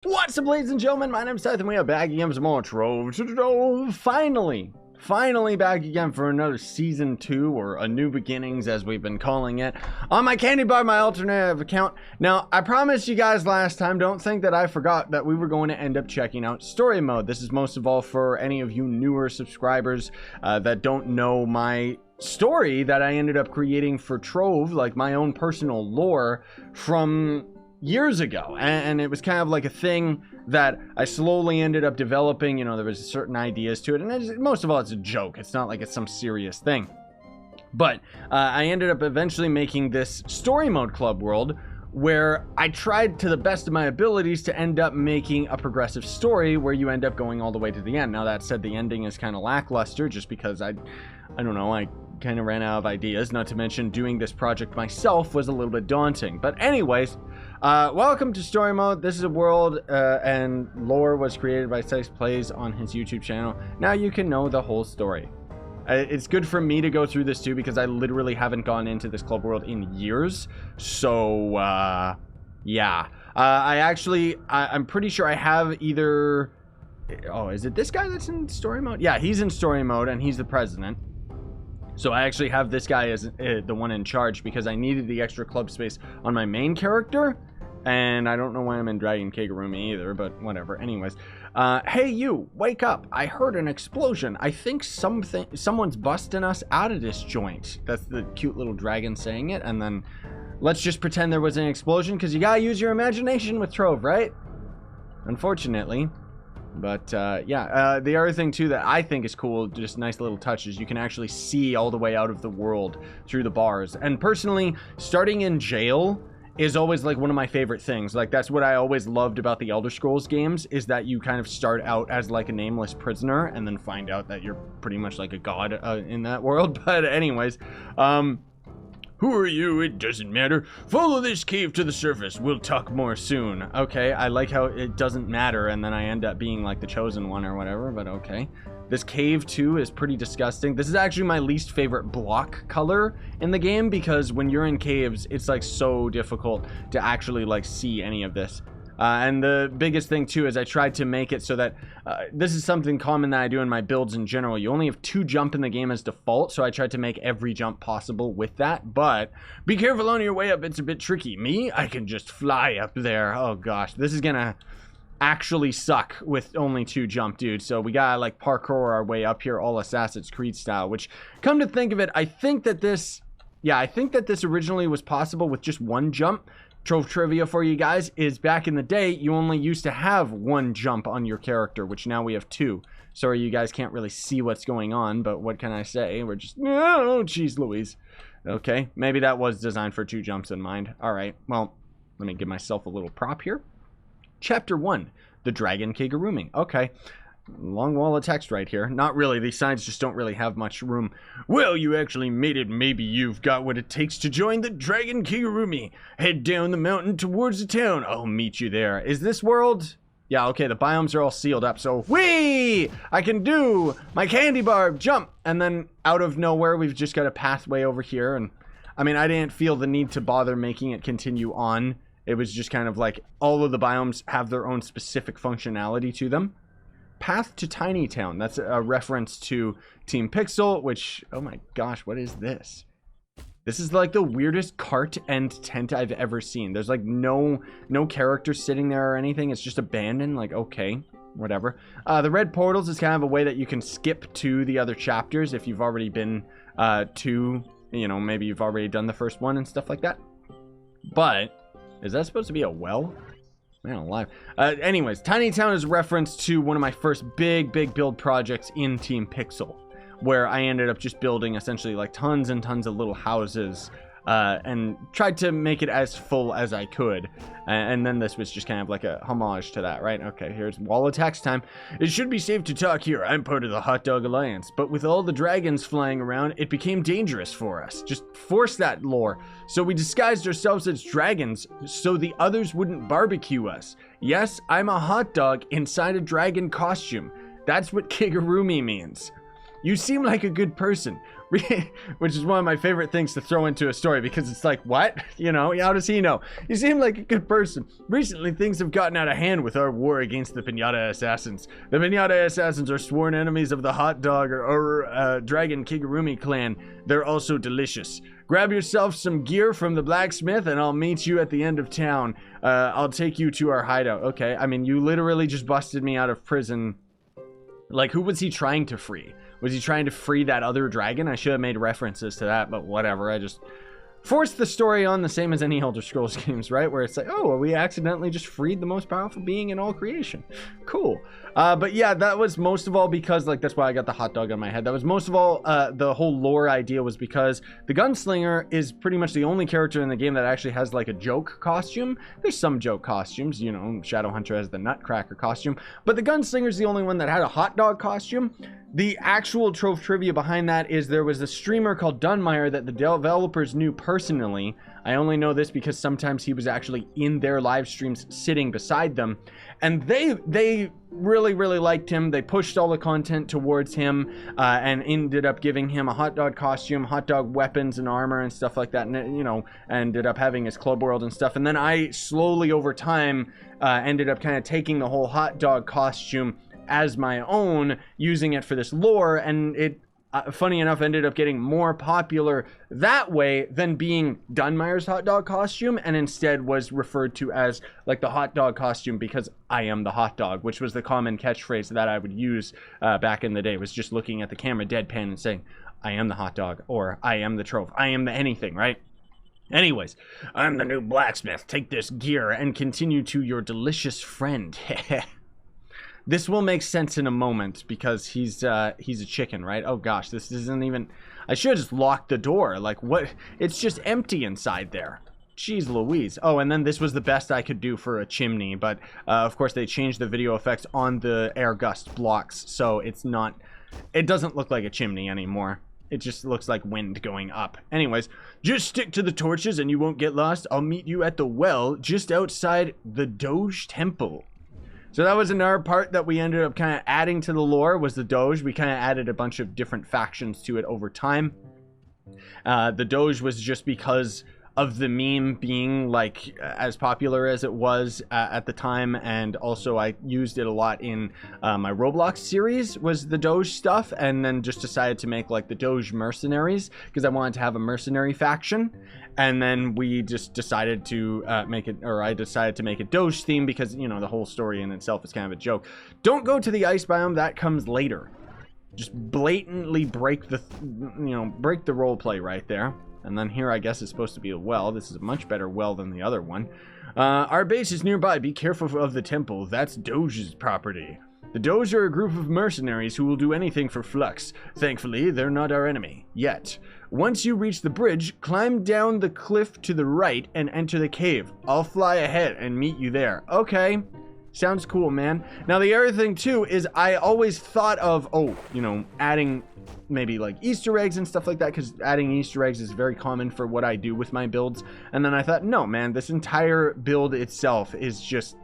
What's up, ladies and gentlemen? My name's Seth, and we are back again for some more Trove. Finally back again for another Season 2, or A New Beginnings, as we've been calling it, on my Candy Bar, my alternative account. Now, I promised you guys last time, don't think that I forgot that we were going to end up checking out Story Mode. This is most of all for any of you newer subscribers that don't know my story that I ended up creating for Trove, like my own personal lore from years ago, and it was kind of like a thing that I slowly ended up developing. You know, there was certain ideas to it, and most of all, it's a joke. It's not like it's some serious thing. But I ended up eventually making this story mode club world where I tried to the best of my abilities to end up making a progressive story where you end up going all the way to the end. Now, that said, the ending is kind of lackluster just because I don't know, I kind of ran out of ideas. Not to mention doing this project myself was a little bit daunting. But anyways, welcome to Story Mode. This is a world and lore was created by Sykes Plays on his YouTube channel. Now you can know the whole story. It's good for me to go through this too because I literally haven't gone into this club world in years. So, yeah. I'm pretty sure I have either... Oh, is it this guy that's in story mode? Yeah, he's in story mode and he's the president. So I actually have this guy as the one in charge because I needed the extra club space on my main character. And I don't know why I'm in Dragon Kigurumi either, but whatever. Anyways, hey you, wake up. I heard an explosion. I think someone's busting us out of this joint. That's the cute little dragon saying it. And then let's just pretend there was an explosion because you gotta use your imagination with Trove, right? Unfortunately. But yeah, the other thing too that I think is cool, just nice little touches, you can actually see all the way out of the world through the bars. And personally, starting in jail is always like one of my favorite things. Like, that's what I always loved about the Elder Scrolls games, is that you kind of start out as like a nameless prisoner and then find out that you're pretty much like a god in that world. But anyways, who are you? It doesn't matter. Follow this cave to the surface. We'll talk more soon. Okay, I like how it doesn't matter, and then I end up being like the chosen one or whatever, but okay. This cave, too, is pretty disgusting. This is actually my least favorite block color in the game because when you're in caves, it's like so difficult to actually like see any of this. And the biggest thing, too, is I tried to make it so that this is something common that I do in my builds in general. You only have 2 jump in the game as default, so I tried to make every jump possible with that. But be careful on your way up. It's a bit tricky. Me, I can just fly up there. Oh, gosh. This is going to actually suck with only 2 jump, dude. So we got to, like, parkour our way up here all Assassin's Creed style, which, come to think of it, I think that this originally was possible with just 1 jump. Trove trivia for you guys is back in the day, you only used to have 1 jump on your character, which now we have 2. Sorry, you guys can't really see what's going on, but what can I say? We're just, oh, jeez Louise. Okay, maybe that was designed for 2 jumps in mind. All right, well, let me give myself a little prop here. Chapter 1, The Dragon Kigurumi. Okay. Long wall of text right here. Not really. These signs just don't really have much room. Well, you actually made it. Maybe you've got what it takes to join the Dragon Kigurumi. Head down the mountain towards the town. I'll meet you there. Is this world? Yeah, okay. The biomes are all sealed up. So, whee! I can do my candy bar jump. And then out of nowhere, we've just got a pathway over here. And I mean, I didn't feel the need to bother making it continue on. It was just kind of like all of the biomes have their own specific functionality to them. Path to Tiny Town. That's a reference to Team Pixel, which, oh my gosh, what is this? This is like the weirdest cart and tent I've ever seen. There's like no characters sitting there or anything. It's just abandoned. Like, okay, whatever. The red portals is kind of a way that you can skip to the other chapters if you've already been to, you know, maybe you've already done the first one and stuff like that. But is that supposed to be a well? Man alive. Anyways, Tiny Town is a reference to one of my first big build projects in Team Pixel, where I ended up just building essentially like tons and tons of little houses and tried to make it as full as I could. And then this was just kind of like a homage to that, right? Okay, here's wall of text time. It should be safe to talk here. I'm part of the Hot Dog Alliance, but with all the dragons flying around, it became dangerous for us. Just force that lore. So we disguised ourselves as dragons so the others wouldn't barbecue us. Yes, I'm a hot dog inside a dragon costume. That's what Kigurumi means. You seem like a good person. which is one of my favorite things to throw into a story, because it's like, what? You know, how does he know? You seem like a good person. Recently, things have gotten out of hand with our war against the Pinata Assassins. The Pinata Assassins are sworn enemies of the Hot Dog or Dragon Kigurumi clan. They're also delicious. Grab yourself some gear from the blacksmith and I'll meet you at the end of town. I'll take you to our hideout. Okay, I mean, you literally just busted me out of prison. Like, who was he trying to free? Was he trying to free that other dragon? I should have made references to that, but whatever. I just forced the story on the same as any Elder Scrolls games, right? Where it's like, oh, we accidentally just freed the most powerful being in all creation. Cool. But yeah, that was most of all because, like, that's why I got the hot dog on my head. That was most of all, the whole lore idea was because the gunslinger is pretty much the only character in the game that actually has, like, a joke costume. There's some joke costumes, you know, Shadowhunter has the Nutcracker costume, but the gunslinger's the only one that had a hot dog costume. The actual Trove trivia behind that is there was a streamer called Dunmire that the developers knew personally. I only know this because sometimes he was actually in their live streams sitting beside them. And they really, really liked him. They pushed all the content towards him and ended up giving him a hot dog costume, hot dog weapons and armor and stuff like that. And, you know, ended up having his club world and stuff. And then I slowly over time ended up kind of taking the whole hot dog costume as my own, using it for this lore, and it funny enough ended up getting more popular that way than being Dunmire's hot dog costume, and instead was referred to as like the hot dog costume because I am the hot dog, which was the common catchphrase that I would use back in the day, was just looking at the camera deadpan and saying, I am the hot dog, or I am the Trove, I am the anything, right? Anyways, I'm the new blacksmith. Take this gear and continue to your delicious friend. This will make sense in a moment because he's a chicken, right? Oh gosh, this isn't even... I should have just locked the door. Like, what? It's just empty inside there. Jeez Louise. Oh, and then this was the best I could do for a chimney, but of course they changed the video effects on the air gust blocks, so it's not... It doesn't look like a chimney anymore. It just looks like wind going up. Anyways, just stick to the torches and you won't get lost. I'll meet you at the well just outside the Doge temple. So that was another part that we ended up kind of adding to the lore, was the Doge. We kind of added a bunch of different factions to it over time. The Doge was just because of the meme being like as popular as it was at the time, and also I used it a lot in my Roblox series, was the Doge stuff, and then just decided to make like the Doge mercenaries because I wanted to have a mercenary faction. And then we just decided to make it, or I decided to make a Doge theme because, you know, the whole story in itself is kind of a joke. Don't go to the ice biome, that comes later. Just blatantly break the, break the role play right there. And then here I guess is supposed to be a well. This is a much better well than the other one. Our base is nearby. Be careful of the temple. That's Doge's property. The Doge are a group of mercenaries who will do anything for Flux. Thankfully, they're not our enemy. Yet. Once you reach the bridge, climb down the cliff to the right and enter the cave. I'll fly ahead and meet you there. Okay. Sounds cool, man. Now, the other thing, too, is I always thought of, adding maybe like Easter eggs and stuff like that, because adding Easter eggs is very common for what I do with my builds. And then I thought, no, man, this entire build itself is just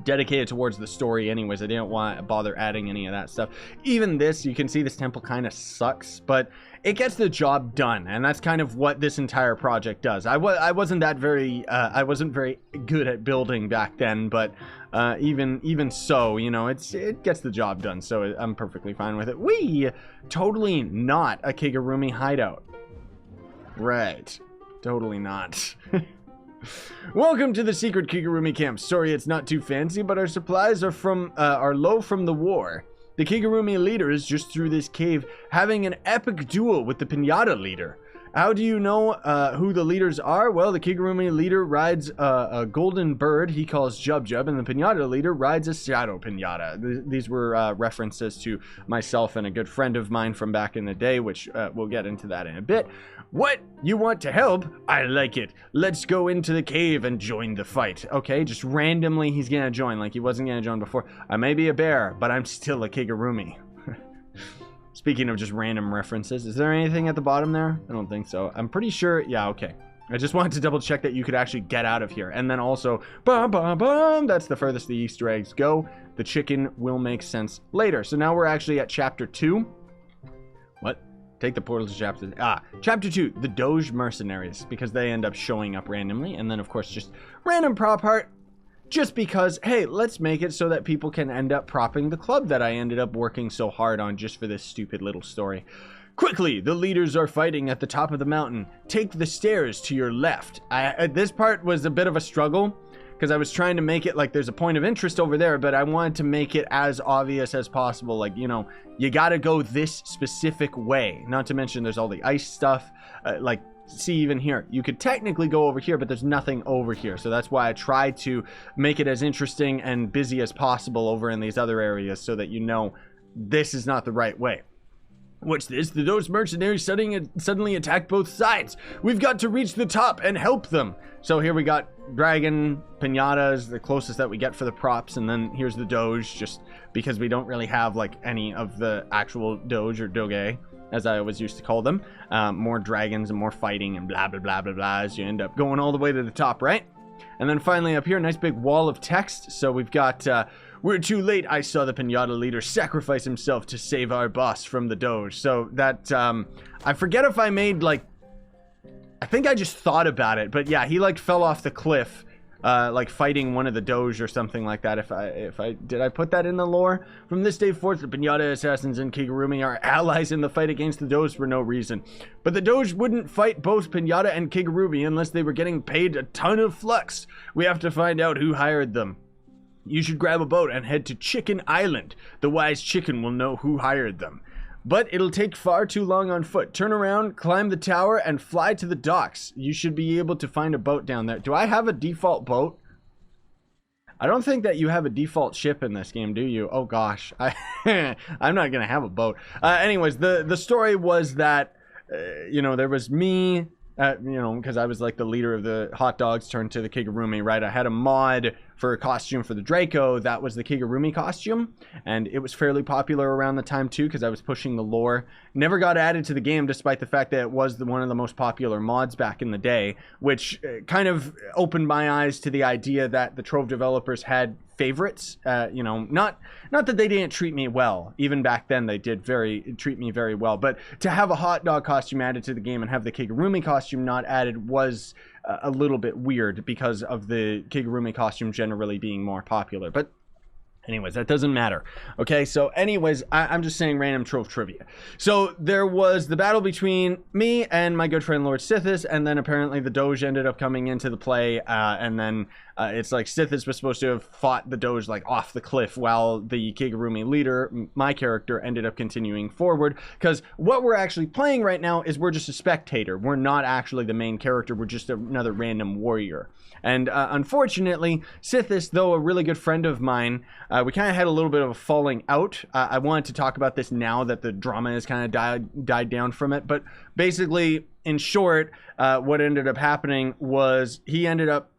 dedicated towards the story anyways. I didn't want to bother adding any of that stuff. Even this, you can see this temple kind of sucks, but it gets the job done, and that's kind of what this entire project does. I wasn't very good at building back then, but even so, you know, it gets the job done, so I'm perfectly fine with it. Totally not a Kigurumi hideout. Right. Totally not. Welcome to the secret Kigurumi camp. Sorry it's not too fancy, but our supplies are low from the war. The Kigurumi leader is just through this cave having an epic duel with the Pinata leader. How do you know who the leaders are? Well, the Kigurumi leader rides a golden bird he calls Jub Jub, and the Pinata leader rides a shadow Pinata. These were references to myself and a good friend of mine from back in the day, which we'll get into that in a bit. What? You want to help? I like it. Let's go into the cave and join the fight. Okay, just randomly he's gonna join, like he wasn't gonna join before. I may be a bear, but I'm still a Kigurumi. Speaking of just random references, is there anything at the bottom there? I don't think so. I'm pretty sure, yeah, okay. I just wanted to double check that you could actually get out of here. And then also, bum, bum, bum, that's the furthest the Easter eggs go. The chicken will make sense later. So now we're actually at chapter 2. What? take the portal to chapter 2, the Doge mercenaries, because they end up showing up randomly. And then, of course, just random prop art. Just because, hey, let's make it so that people can end up propping the club that I ended up working so hard on just for this stupid little story. Quickly, the leaders are fighting at the top of the mountain. Take the stairs to your left. This part was a bit of a struggle because I was trying to make it like there's a point of interest over there, but I wanted to make it as obvious as possible. Like, you know, you got to go this specific way. Not to mention there's all the ice stuff, see, even here, you could technically go over here, but there's nothing over here. So that's why I tried to make it as interesting and busy as possible over in these other areas so that you know this is not the right way. What's this? The Doge mercenaries suddenly attack both sides. We've got to reach the top and help them. So here we got dragon, pinatas, the closest that we get for the props. And then here's the Doge, just because we don't really have like any of the actual Doge or Doge, as I always used to call them. More dragons and more fighting and blah, blah, blah, blah, blah, as you end up going all the way to the top, right? And then finally up here, nice big wall of text. So we've got, we're too late. I saw the pinata leader sacrifice himself to save our boss from the Doge. So that, I forget if I made like, I think I just thought about it. But yeah, he like fell off the cliff. Like fighting one of the Doge or something like that. Did I put that in the lore? From this day forth, the Pinata assassins and Kigurumi are allies in the fight against the Doge for no reason. But the Doge wouldn't fight both Pinata and Kigurumi unless they were getting paid a ton of flux. We have to find out who hired them. You should grab a boat and head to Chicken Island. The wise chicken will know who hired them. But it'll take far too long on foot. Turn around, climb the tower, and fly to the docks. You should be able to find a boat down there. Do I have a default boat? I don't think that you have a default ship in this game, do you? Oh gosh, I'm not gonna have a boat. Anyways, the story was that, you know, there was me, you know, because I was like the leader of the hot dogs turned to the Kigurumi, right? I had a mod for a costume for the Draco that was the Kigurumi costume, and it was fairly popular around the time too because I was pushing the lore. Never got added to the game despite the fact that it was one of the most popular mods back in the day, which kind of opened my eyes to the idea that the Trove developers had favorites. You know, not that they didn't treat me well. Even back then they did treat me very well, but to have a hot dog costume added to the game and have the Kigurumi costume not added was a little bit weird because of the Kigurumi costume generally being more popular. But anyways, that doesn't matter. Okay, so anyways, I'm just saying random Trove trivia. So there was the battle between me and my good friend Lord Sithis, and then apparently the Doge ended up coming into the play, and then it's like Sithis was supposed to have fought the Doge like off the cliff while the Kigurumi leader, my character, ended up continuing forward. Because what we're actually playing right now is we're just a spectator. We're not actually the main character. We're just another random warrior. And unfortunately, Sithis, though a really good friend of mine, we kind of had a little bit of a falling out. I wanted to talk about this now that the drama has kind of died down from it. But basically, in short, what ended up happening was he ended up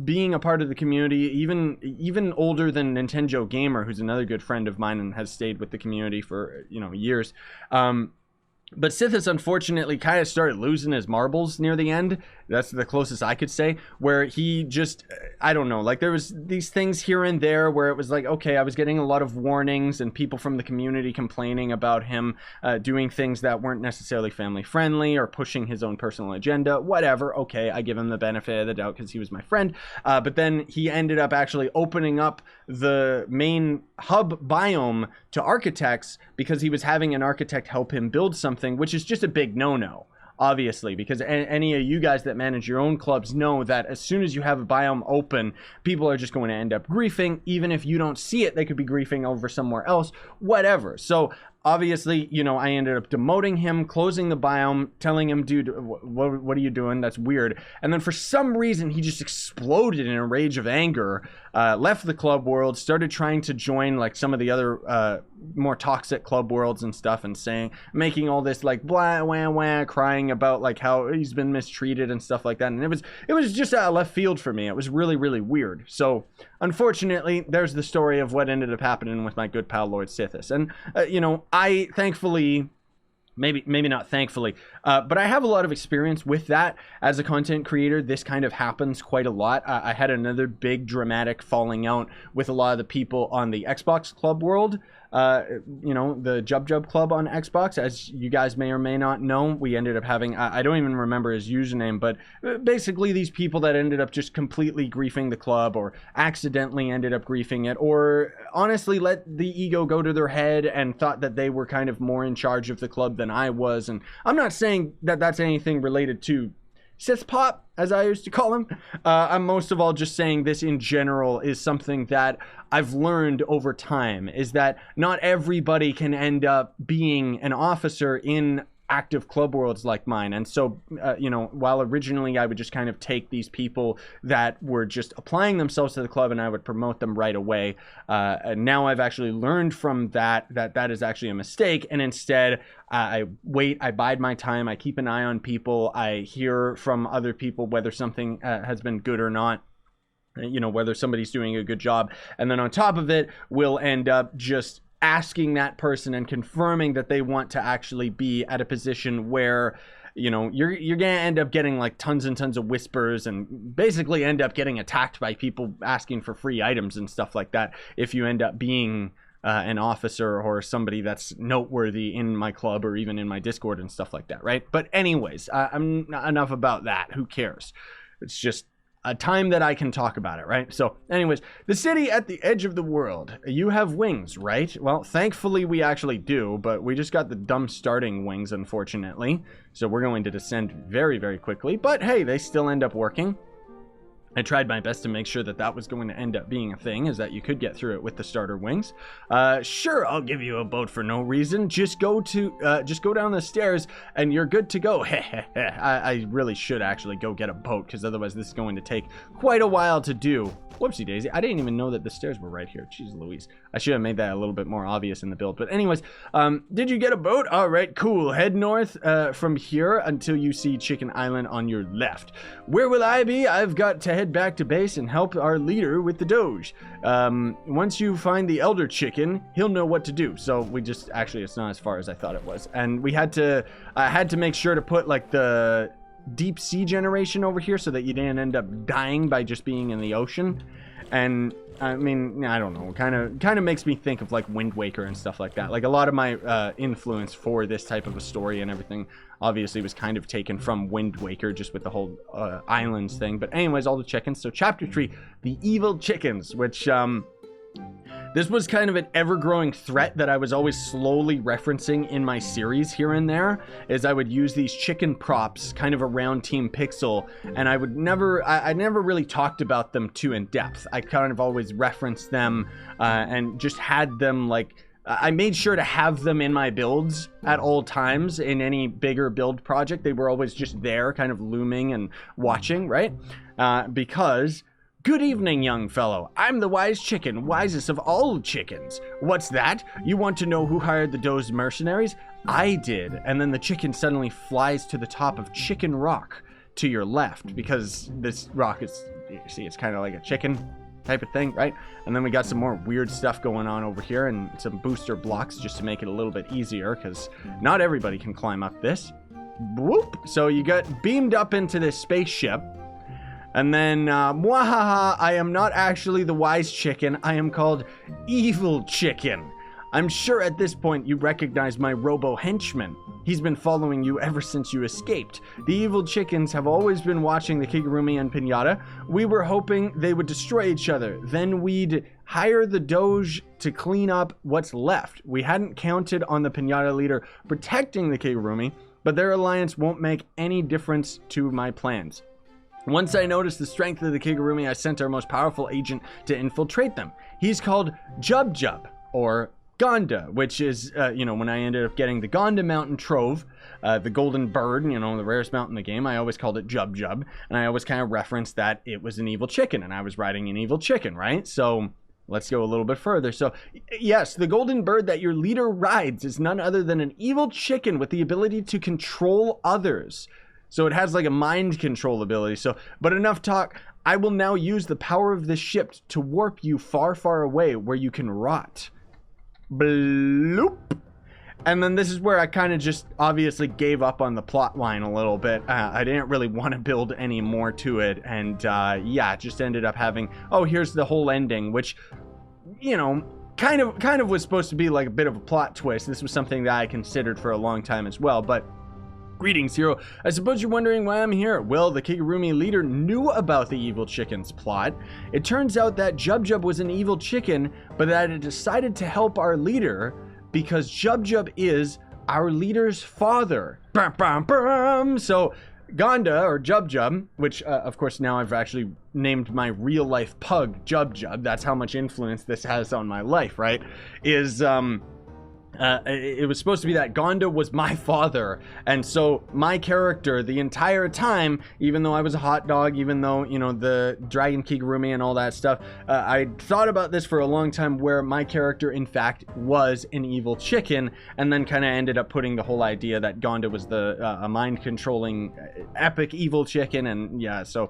being a part of the community, even older than Nintendo Gamer, who's another good friend of mine and has stayed with the community for, you know, years. But Sithis, unfortunately, kind of started losing his marbles near the end. That's the closest I could say, where he just, I don't know, like there was these things here and there where it was like, okay, I was getting a lot of warnings and people from the community complaining about him doing things that weren't necessarily family friendly or pushing his own personal agenda, whatever. Okay, I give him the benefit of the doubt because he was my friend. But then he ended up actually opening up the main hub biome to architects because he was having an architect help him build something, which is just a big no-no, obviously, because any of you guys that manage your own clubs know that as soon as you have a biome open, people are just going to end up griefing. Even if you don't see it, they could be griefing over somewhere else, whatever. So obviously, you know, I ended up demoting him, closing the biome, telling him, dude, what are you doing? That's weird. And then for some reason, he just exploded in a rage of anger, left the club world, started trying to join like some of the other more toxic club worlds and stuff, and making all this like blah, wah, wah, crying about like how he's been mistreated and stuff like that. And it was just out of left field for me. It was really, really weird. So unfortunately, there's the story of what ended up happening with my good pal Lord Sithis. And, you know, I thankfully maybe not thankfully, but I have a lot of experience with that as a content creator. This kind of happens quite a lot. I had another big dramatic falling out with a lot of the people on the Xbox Club world. You know, the Jub Club on Xbox. As you guys may or may not know, we ended up having, I don't even remember his username, but basically these people that ended up just completely griefing the club, or accidentally ended up griefing it, or honestly let the ego go to their head and thought that they were kind of more in charge of the club than I was. And I'm not saying that that's anything related to Sis Pop, as I used to call him. I'm most of all just saying this in general is something that I've learned over time, is that not everybody can end up being an officer in active club worlds like mine. And so, you know, while originally I would just kind of take these people that were just applying themselves to the club and I would promote them right away, and now I've actually learned from that is actually a mistake. And instead, I wait, I bide my time, I keep an eye on people, I hear from other people whether something has been good or not, you know, whether somebody's doing a good job. And then on top of it, we'll end up just asking that person and confirming that they want to actually be at a position where, you know, you're gonna end up getting like tons and tons of whispers and basically end up getting attacked by people asking for free items and stuff like that if you end up being an officer or somebody that's noteworthy in my club or even in my Discord and stuff like that, right? But anyways, I'm enough about that. Who cares? It's just a time that I can talk about it, right? So anyways, the city at the edge of the world. You have wings, right? Well, thankfully we actually do, but we just got the dumb starting wings, unfortunately. So we're going to descend very, very quickly, but hey, they still end up working. I tried my best to make sure that that was going to end up being a thing, is that you could get through it with the starter wings. Sure, I'll give you a boat for no reason. Just go down the stairs and you're good to go. I really should actually go get a boat, because otherwise this is going to take quite a while to do. Whoopsie daisy, I didn't even know that the stairs were right here. Jeez Louise. I should have made that a little bit more obvious in the build. But anyways, did you get a boat? All right, cool. Head north from here until you see Chicken Island on your left. Where will I be? I've got to head back to base and help our leader with the Doge. Once you find the Elder Chicken, he'll know what to do. So we just, actually, it's not as far as I thought it was. And we had to, I had to make sure to put like the deep sea generation over here so that you didn't end up dying by just being in the ocean. And I mean, I don't know, kind of makes me think of like Wind Waker and stuff like that. Like a lot of my influence for this type of a story and everything obviously was kind of taken from Wind Waker, just with the whole islands thing. But anyways, all the chickens. So chapter 3, the evil chickens, which this was kind of an ever-growing threat that I was always slowly referencing in my series here and there, is I would use these chicken props kind of around Team Pixel, and I would never, I never really talked about them too in depth. I kind of always referenced them and just had them like, I made sure to have them in my builds at all times in any bigger build project. They were always just there, kind of looming and watching, right? Because... Good evening, young fellow. I'm the wise chicken, wisest of all chickens. What's that? You want to know who hired the Doge mercenaries? I did. And then the chicken suddenly flies to the top of Chicken Rock to your left, because this rock is, you see, it's kind of like a chicken type of thing, right? And then we got some more weird stuff going on over here and some booster blocks just to make it a little bit easier, because not everybody can climb up this. Whoop! So you got beamed up into this spaceship. And then, mwahaha, I am not actually the wise chicken. I am called Evil Chicken. I'm sure at this point you recognize my robo-henchman. He's been following you ever since you escaped. The evil chickens have always been watching the Kigurumi and Pinata. We were hoping they would destroy each other. Then we'd hire the Doge to clean up what's left. We hadn't counted on the Pinata leader protecting the Kigurumi, but their alliance won't make any difference to my plans. Once I noticed the strength of the Kigurumi, I sent our most powerful agent to infiltrate them. He's called Jub, or Gonda, which is, you know, when I ended up getting the Gonda Mountain Trove, the golden bird, you know, the rarest mountain in the game, I always called it Jub, and I always kind of referenced that it was an evil chicken, and I was riding an evil chicken, right? So let's go a little bit further. So, yes, the golden bird that your leader rides is none other than an evil chicken with the ability to control others. So it has like a mind control ability. So, but enough talk. I will now use the power of this ship to warp you far, far away where you can rot. Bloop. And then this is where I kind of just obviously gave up on the plot line a little bit. I didn't really want to build any more to it. And yeah, it just ended up having, oh, here's the whole ending, which, you know, kind of was supposed to be like a bit of a plot twist. This was something that I considered for a long time as well. But greetings, hero. I suppose you're wondering why I'm here. Well, the Kigurumi leader knew about the evil chicken's plot. It turns out that Jub was an evil chicken, but that it decided to help our leader because Jub is our leader's father. Brum, brum, brum. So Gonda, or Jub, which of course now I've actually named my real life pug Jub. That's how much influence this has on my life, right? Is it was supposed to be that Gonda was my father, and so my character the entire time, even though I was a hot dog, even though, you know, the dragon Kigurumi and all that stuff, I thought about this for a long time, where my character in fact was an evil chicken, and then kind of ended up putting the whole idea that Gonda was the a mind controlling epic evil chicken. And yeah, so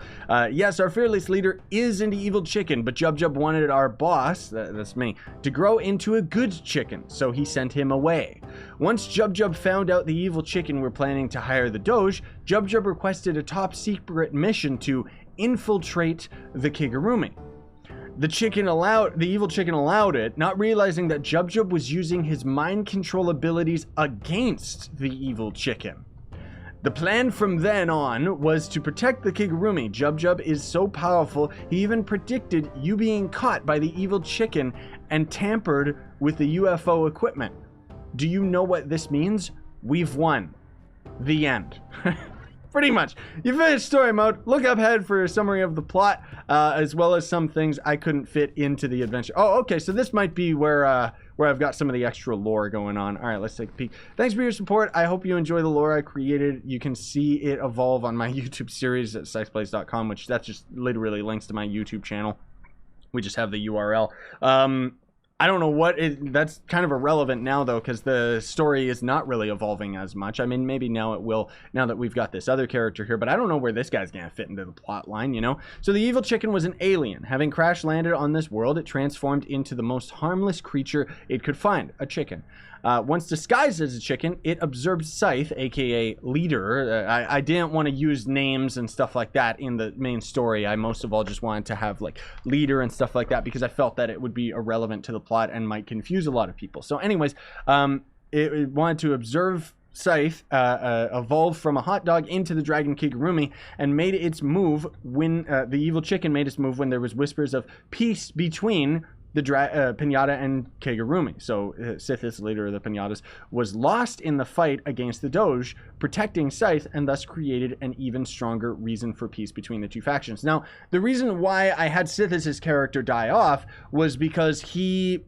yes, our fearless leader is an evil chicken, but Jub wanted our boss, that's me, to grow into a good chicken, so he sent him away. Once Jub found out the evil chicken were planning to hire the Doge, Jub requested a top secret mission to infiltrate the Kigurumi. The evil chicken allowed it, not realizing that Jub was using his mind control abilities against the evil chicken. The plan from then on was to protect the Kigurumi. Jub is so powerful, he even predicted you being caught by the evil chicken and tampered with the UFO equipment. Do you know what this means? We've won. The end. Pretty much. You finished story mode. Look up ahead for a summary of the plot, as well as some things I couldn't fit into the adventure. Oh, okay, so this might be where I've got some of the extra lore going on. All right, let's take a peek. Thanks for your support. I hope you enjoy the lore I created. You can see it evolve on my YouTube series at sexplays.com, which that's just literally links to my YouTube channel. We just have the URL. I don't know what that's kind of irrelevant now though, because the story is not really evolving as much. I mean, maybe now it will, now that we've got this other character here, but I don't know where this guy's gonna fit into the plot line, you know? So the evil chicken was an alien. Having crash landed on this world, it transformed into the most harmless creature it could find, a chicken. Once disguised as a chicken, it observed Scythe, aka leader. I didn't want to use names and stuff like that in the main story. I most of all just wanted to have like leader and stuff like that, because I felt that it would be irrelevant to the plot and might confuse a lot of people. So anyways, it wanted to observe Scythe evolved from a hot dog into the dragon Kigurumi and made its move when the evil chicken made its move when there was whispers of peace between the Pinata and Kigurumi. So Sithis, leader of the Pinatas, was lost in the fight against the Doge, protecting Scythe, and thus created an even stronger reason for peace between the two factions. Now, the reason why I had Sithis' character die off was because he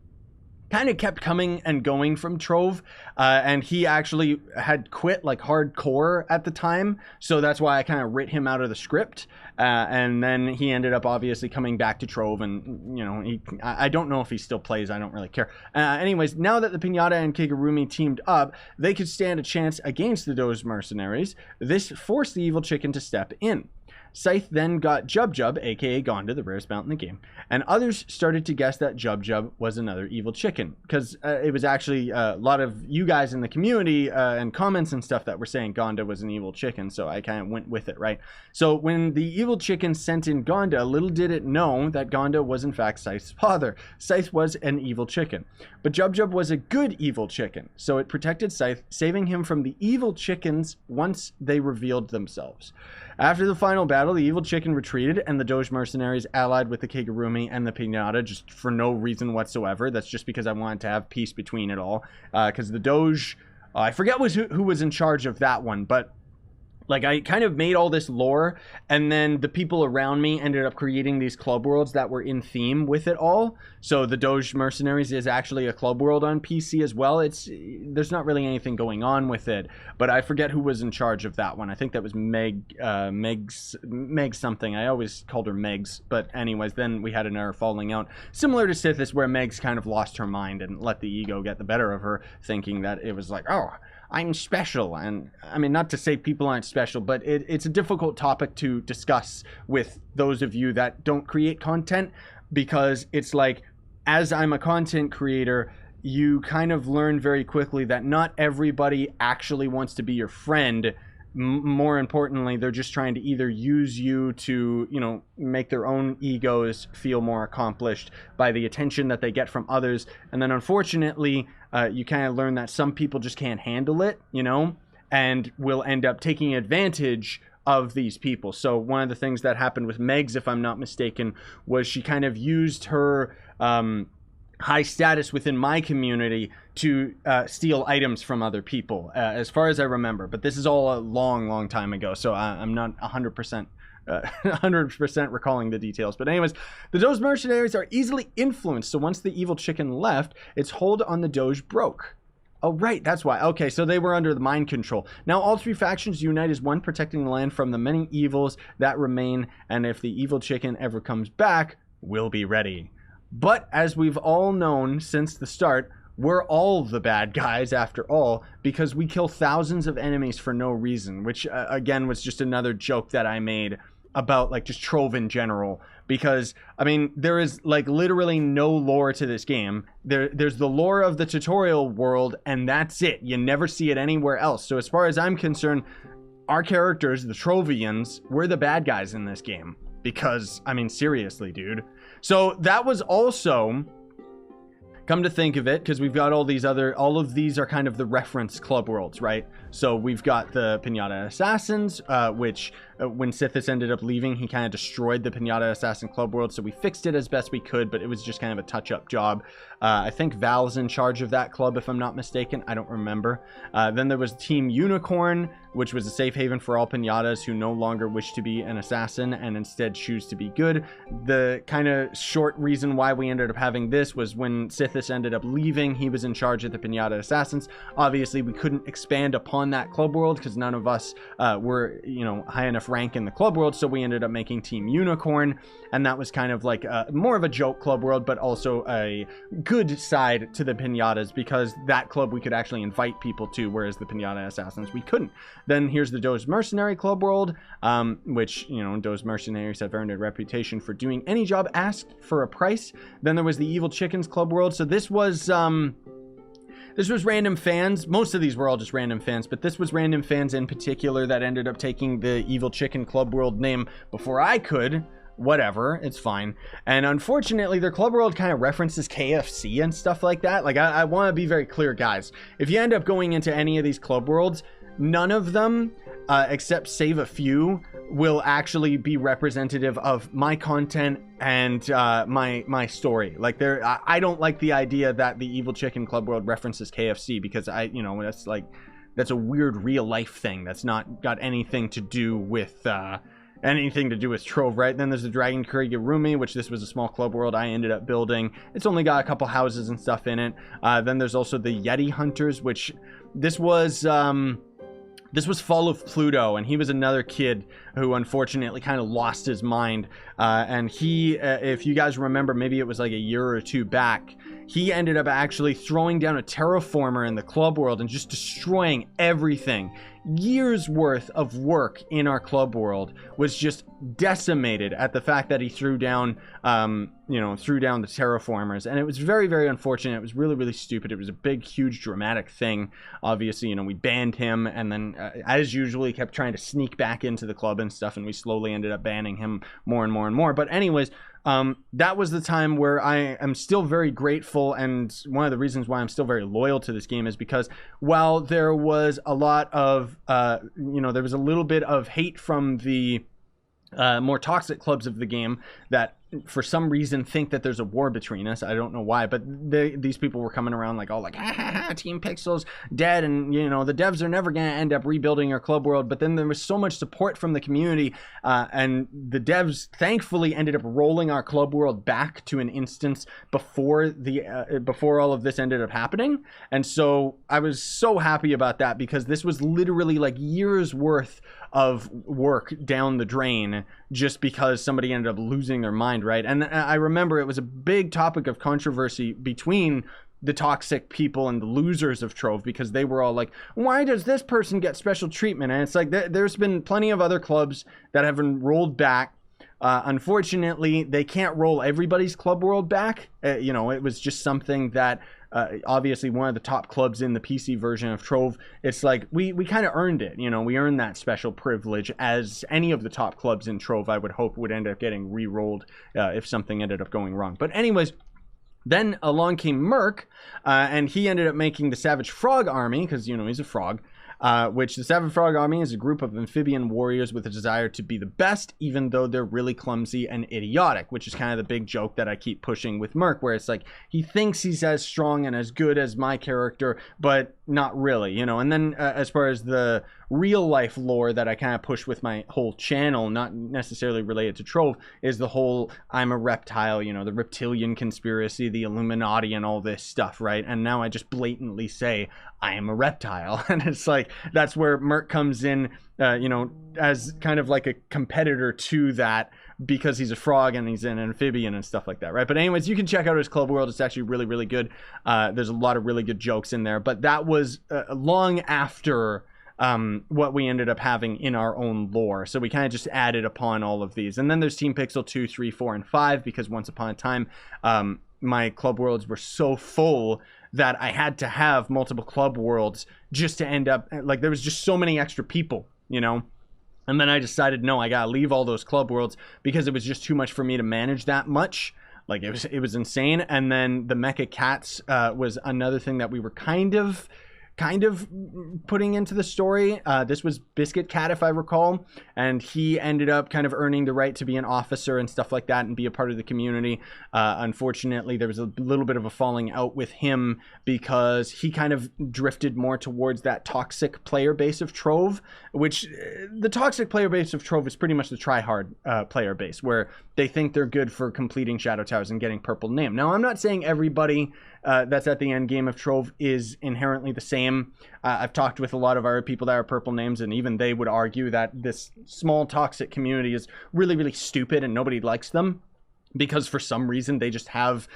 kind of kept coming and going from Trove, and he actually had quit like hardcore at the time, so that's why I kind of writ him out of the script, and then he ended up obviously coming back to Trove, and you know, I don't know if he still plays, I don't really care. Anyways, now that the Pinata and Kigurumi teamed up, they could stand a chance against the Doge mercenaries. This forced the evil chicken to step in. Scythe then got Jub, aka Gonda, the rarest mount in the game, and others started to guess that Jub was another evil chicken, because it was actually a lot of you guys in the community and comments and stuff that were saying Gonda was an evil chicken, so I kind of went with it, right? So when the evil chicken sent in Gonda, little did it know that Gonda was in fact Scythe's father. Scythe was an evil chicken, but Jub was a good evil chicken, so it protected Scythe, saving him from the evil chickens once they revealed themselves. After the final battle, the evil chicken retreated, and the Doge mercenaries allied with the Kigurumi and the Pinata just for no reason whatsoever. That's just because I wanted to have peace between it all. Because the Doge, I forget who was in charge of that one, but like I kind of made all this lore, and then the people around me ended up creating these club worlds that were in theme with it all. So the Doge Mercenaries is actually a club world on PC as well. There's not really anything going on with it, but I forget who was in charge of that one. I think that was Meg something. I always called her Megs, but anyways, then we had another falling out, similar to Sithis, where Megs kind of lost her mind and let the ego get the better of her, thinking that it was like, oh, I'm special. And I mean, not to say people aren't special, but it's a difficult topic to discuss with those of you that don't create content, because it's like, as I'm a content creator, you kind of learn very quickly that not everybody actually wants to be your friend. More importantly, they're just trying to either use you to, you know, make their own egos feel more accomplished by the attention that they get from others. And then unfortunately, you kind of learn that some people just can't handle it, you know, and will end up taking advantage of these people. So one of the things that happened with Megs, if I'm not mistaken, was she kind of used her high status within my community to steal items from other people, as far as I remember. But this is all a long time ago, so I'm not 100% 100% recalling the details. But anyways, the Doge mercenaries are easily influenced, so once the evil chicken left, its hold on the Doge broke. Oh, right, that's why. Okay, so they were under the mind control. Now all three factions unite as one, protecting the land from the many evils that remain, and if the evil chicken ever comes back, we'll be ready. But as we've all known since the start, we're all the bad guys after all, because we kill thousands of enemies for no reason, which again was just another joke that I made about like just Trove in general, because I mean there is like literally no lore to this game. There's the lore of the tutorial world, and that's it. You never see it anywhere else. So as far as I'm concerned, our characters, the Trovians, we're the bad guys in this game, because I mean seriously, dude. So that was also, come to think of it, because we've got all of these are kind of the reference club worlds, right? So we've got the Pinata Assassins, which when Sithis ended up leaving, he kind of destroyed the Pinata Assassin club world, so we fixed it as best we could, but it was just kind of a touch-up job. I think Val's in charge of that club, if I'm not mistaken. I don't remember. Then there was Team Unicorn, which was a safe haven for all pinatas who no longer wish to be an assassin and instead choose to be good. The kind of short reason why we ended up having this was when Sithis ended up leaving, he was in charge of the Pinata Assassins. Obviously, we couldn't expand upon that club world because none of us were, you know, high enough rank in the club world, so we ended up making Team Unicorn, and that was kind of like more of a joke club world, but also a good side to the pinatas, because that club we could actually invite people to, whereas the Pinata Assassins we couldn't. Then here's the Doge Mercenary club world, which, you know, Doge Mercenaries have earned a reputation for doing any job asked for a price. Then there was the Evil Chickens club world. So this was random fans. Most of these were all just random fans, but this was random fans in particular that ended up taking the Evil Chicken club world name before I could. Whatever, it's fine. And unfortunately, their club world kind of references KFC and stuff like that. Like, I want to be very clear, guys. If you end up going into any of these club worlds, none of them, except save a few, will actually be representative of my content and my story. Like, I don't like the idea that the Evil Chicken club world references KFC, because that's a weird real life thing that's not got anything to do with Trove, right? Then there's the Dragon Kigurumi, which this was a small club world I ended up building. It's only got a couple houses and stuff in it. Then there's also the Yeti Hunters, which this was Fall of Pluto, and he was another kid who unfortunately kind of lost his mind. And he, if you guys remember, maybe it was like a year or two back, he ended up actually throwing down a terraformer in the club world and just destroying everything. Years worth of work in our club world was just decimated at the fact that he threw down the terraformers, and it was very, very unfortunate. It was really, really stupid. It was a big, huge, dramatic thing. Obviously, you know, we banned him, and then as usual, he kept trying to sneak back into the club and stuff, and we slowly ended up banning him more and more and more. But anyways, that was the time where I am still very grateful, and one of the reasons why I'm still very loyal to this game is because while there was a lot of there was a little bit of hate from the more toxic clubs of the game that for some reason think that there's a war between us. I don't know why, but these people were coming around like all like, ha, ha, ha, Team Pixel's dead, and you know the devs are never gonna end up rebuilding our club world. But then there was so much support from the community, and the devs thankfully ended up rolling our club world back to an instance before all of this ended up happening. And so I was so happy about that, because this was literally like years worth of work down the drain just because somebody ended up losing their mind, right? And I remember it was a big topic of controversy between the toxic people and the losers of Trove, because they were all like, why does this person get special treatment? And it's like there's been plenty of other clubs that have been rolled back Unfortunately, they can't roll everybody's club world back. You know, it was just something that obviously one of the top clubs in the PC version of Trove, it's like we kind of earned it. You know, we earned that special privilege, as any of the top clubs in Trove, I would hope, would end up getting re-rolled if something ended up going wrong. But anyways, then along came Merc, and he ended up making the Savage Frog Army, because, you know, he's a frog. Which the Savage Frog Army is a group of amphibian warriors with a desire to be the best, even though they're really clumsy and idiotic, which is kind of the big joke that I keep pushing with Merc, where it's like, he thinks he's as strong and as good as my character, but not really, you know. And then as far as the real life lore that I kind of push with my whole channel, not necessarily related to Trove, is the whole I'm a reptile, you know, the reptilian conspiracy, the Illuminati and all this stuff, right? And now I just blatantly say I am a reptile. And it's like, that's where Merc comes in, you know, as kind of like a competitor to that, because he's a frog and he's an amphibian and stuff like that, right? But anyways, you can check out his club world. It's actually really, really good. There's a lot of really good jokes in there, but that was long after what we ended up having in our own lore. So we kind of just added upon all of these. And then there's Team Pixel 2, 3, 4, and 5, because once upon a time, my club worlds were so full that I had to have multiple club worlds just to end up, like, there was just so many extra people, you know? And then I decided, no, I gotta leave all those club worlds, because it was just too much for me to manage that much. Like, it was insane. And then the Mecha Cats was another thing that we were kind of putting into the story. This was Biscuit Cat, if I recall, and he ended up kind of earning the right to be an officer and stuff like that and be a part of the community. Unfortunately, there was a little bit of a falling out with him, because he kind of drifted more towards that toxic player base of Trove, which the toxic player base of Trove is pretty much the try-hard player base, where they think they're good for completing Shadow Towers and getting Purple Name. Now, I'm not saying everybody that's at the end game of Trove is inherently the same. I've talked with a lot of our people that are Purple Names, and even they would argue that this small toxic community is really, really stupid and nobody likes them, because for some reason they just have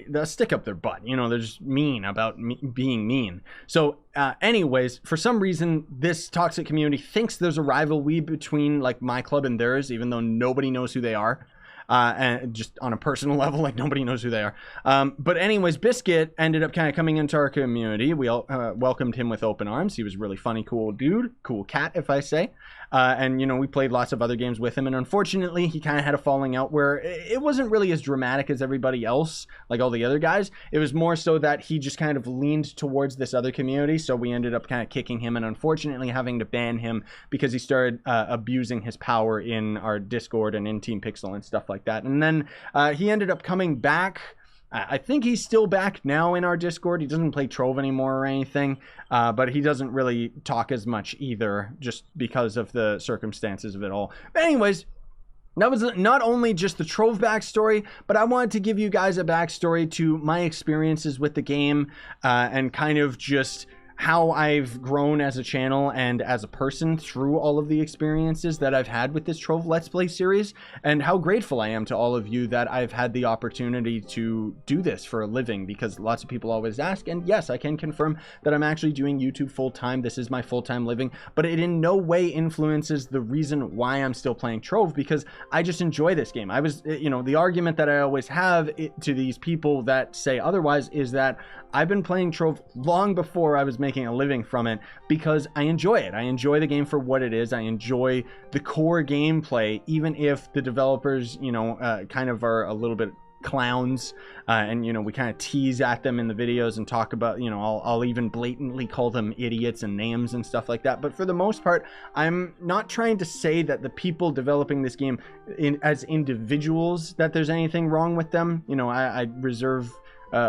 the stick up their butt. You know, they're just mean about being mean. So anyways, for some reason, this toxic community thinks there's a rivalry between, like, my club and theirs, even though nobody knows who they are. And just on a personal level, like, nobody knows who they are. But anyways, Biscuit ended up kind of coming into our community. We all welcomed him with open arms. He was a really funny, cool dude, cool cat, if I say. And, you know, we played lots of other games with him. And unfortunately, he kind of had a falling out where it wasn't really as dramatic as everybody else, like all the other guys. It was more so that he just kind of leaned towards this other community. So we ended up kind of kicking him and unfortunately having to ban him, because he started abusing his power in our Discord and in Team Pixel and stuff like that. And then he ended up coming back. I think he's still back now in our Discord. He doesn't play Trove anymore or anything, but he doesn't really talk as much either, just because of the circumstances of it all. But anyways, that was not only just the Trove backstory, but I wanted to give you guys a backstory to my experiences with the game, and kind of just how I've grown as a channel and as a person through all of the experiences that I've had with this Trove Let's Play series, and how grateful I am to all of you that I've had the opportunity to do this for a living, because lots of people always ask, and yes, I can confirm that I'm actually doing YouTube full-time. This is my full-time living, but it in no way influences the reason why I'm still playing Trove, because I just enjoy this game. You know, the argument that I always have to these people that say otherwise is that I've been playing Trove long before I was making a living from it, because I enjoy it. I enjoy the game for what it is. I enjoy the core gameplay, even if the developers, you know, kind of are a little bit clowns, and, you know, we kind of tease at them in the videos and talk about, you know, I'll even blatantly call them idiots and names and stuff like that. But for the most part, I'm not trying to say that the people developing this game as individuals, that there's anything wrong with them. You know, I reserve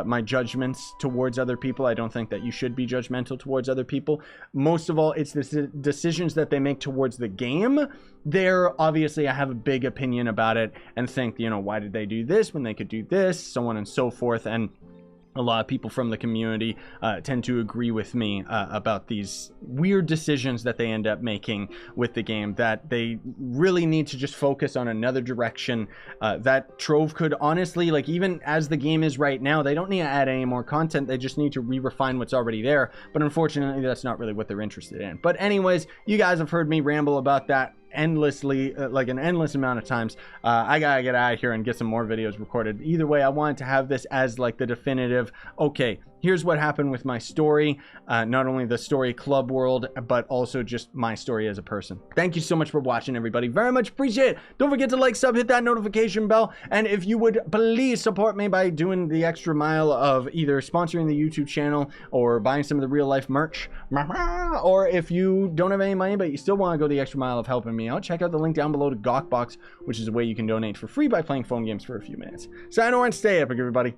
my judgments towards other people. I don't think that you should be judgmental towards other people. Most of all, it's the decisions that they make towards the game. There, obviously, I have a big opinion about it and think, you know, why did they do this when they could do this, so on and so forth. And a lot of people from the community tend to agree with me about these weird decisions that they end up making with the game, that they really need to just focus on another direction, that Trove could honestly, like, even as the game is right now, they don't need to add any more content. They just need to re-refine what's already there. But unfortunately, that's not really what they're interested in. But anyways, you guys have heard me ramble about that endlessly, like an endless amount of times. I gotta get out of here and get some more videos recorded. Either way, I wanted to have this as like the definitive, okay, here's what happened with my story, not only the story club world, but also just my story as a person. Thank you so much for watching, everybody. Very much appreciate it. Don't forget to like, sub, hit that notification bell, and if you would please support me by doing the extra mile of either sponsoring the YouTube channel or buying some of the real life merch, or if you don't have any money but you still want to go the extra mile of helping me out, check out the link down below to Gawkbox, which is a way you can donate for free by playing phone games for a few minutes. Sign on and stay epic, everybody.